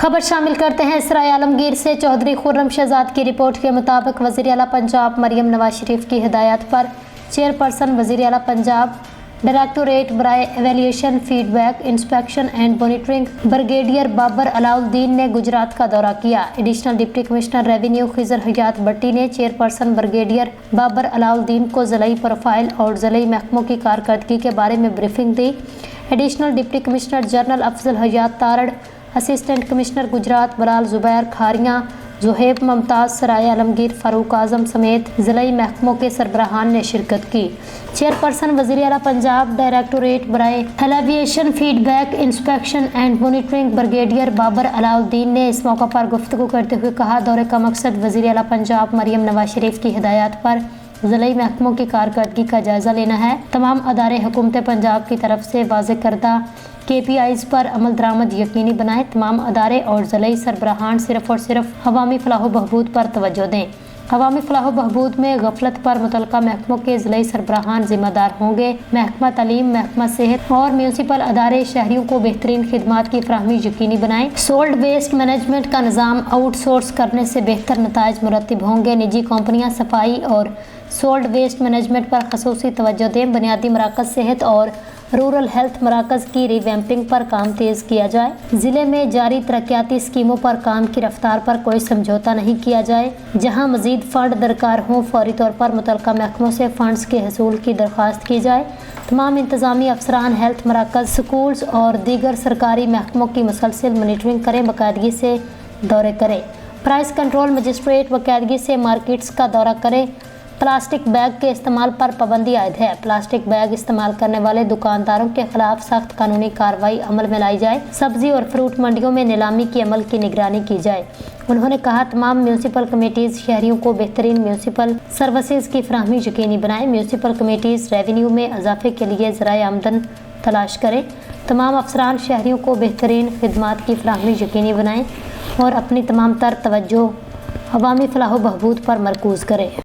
खबर शामिल करते हैं इसराय आलमगीर से। चौधरी खुर्रम शहजाद की रिपोर्ट के मुताबिक वज़ीर आला पंजाब मरियम नवाज शरीफ की हिदायत पर चेयरपर्सन वज़ीर आला पंजाब डायरेक्टोरेट बराए evaluation feedback inspection and monitoring brigadier Babar Alauddin ने गुजरात का दौरा किया। Additional deputy commissioner revenue Khizar Hayat Bhatti ने चेयरपर्सन ब्रिगेडियर बाबर अलाउद्दीन को ज़िलाई प्रोफाइल और ज़िलाई महकमों की कारकर्दगी के बारे में ब्रीफिंग दी। Additional deputy commissioner general Afzal Hayat Tarar, assistant commissioner Gujrat Bilal Zubair Khariyan, Zuheb Mumtaz, सराय आलमगीर, फारूक आजम समेत ज़िलाई महकमों के सरबराहान ने शिरकत की। चेयरपर्सन वज़ीर आला पंजाब डायरेक्टोरेट बराए aviation feedback inspection and monitoring brigadier Babar Alauddin ने इस मौका पर गुफ्तगू करते हुए कहा, दौरे का मकसद वज़ीर आला पंजाब मरियम नवाज शरीफ की हिदायत पर ज़िलाई महकमों की कारकर्दगी का जायज़ा लेना है। तमाम अदारे हुकूमत पंजाब की तरफ से वाज़ेह करदा KPIs पर अमल दरामद यकीनी बनाएं। तमाम अदारे और ज़िलाई सरबराहान सिर्फ़ और सिर्फ अवामी फलाह बहबूद पर तवज्जो दें। अवामी फलाह बहबूद में गफलत पर मुतलका महकमों के ज़िलाई सरबराहान ज़िम्मेदार होंगे। महकमा तालीम, महकमा सेहत और म्यूनसिपल अदारे शहरियों को बेहतरीन खिदमात की फराहमी यकीनी बनाएं। सोल्ड वेस्ट मैनेजमेंट का निज़ाम आउटसोर्स करने से बेहतर नताइज मुरतब होंगे। निजी कंपनियां सफाई और सोल्ड वेस्ट मैनेजमेंट पर खसूसी तवज्जो दें। बुनियादी मराकज़ सेहत और रूरल हेल्थ मराकज़ की रिवैम्पिंग पर काम तेज़ किया जाए। ज़िले में जारी तरक्याती स्कीमों पर काम की रफ्तार पर कोई समझौता नहीं किया जाए। जहां मज़ीद फ़ंड दरकार हों, फौरी तौर पर मुतलका महकमों से फ़ंड्स के हसूल की दरख्वास्त की जाए। तमाम इंतज़ामी अफसरान हेल्थ मराकज़, स्कूल्स और दीगर सरकारी महकमों की मुसलसल मॉनिटरिंग करें, बाकायदगी से दौरे करें। प्राइस कंट्रोल मजिस्ट्रेट बाकायदगी से मार्केट्स का दौरा करें। प्लास्टिक बैग के इस्तेमाल पर पाबंदी आयद है। प्लास्टिक बैग इस्तेमाल करने वाले दुकानदारों के खिलाफ सख्त कानूनी कार्रवाई अमल में लाई जाए। सब्जी और फ्रूट मंडियों में नीलामी के अमल की निगरानी की जाए। उन्होंने कहा, तमाम म्यूनसिपल कमेटीज़ शहरियों को बेहतरीन म्यूनसिपल सर्विसेज की फराहमी यकीनी बनाएं। म्यूनसिपल कमेटीज़ रेवेन्यू में इजाफे के लिए ज़राए आमदन तलाश करें। तमाम अफसरान शहरियों को बेहतरीन खिदमात की फराहमी यकीनी बनाएं और अपनी तमाम तर तवज्जो अवामी फलाह बहबूद पर मरकूज़ करें।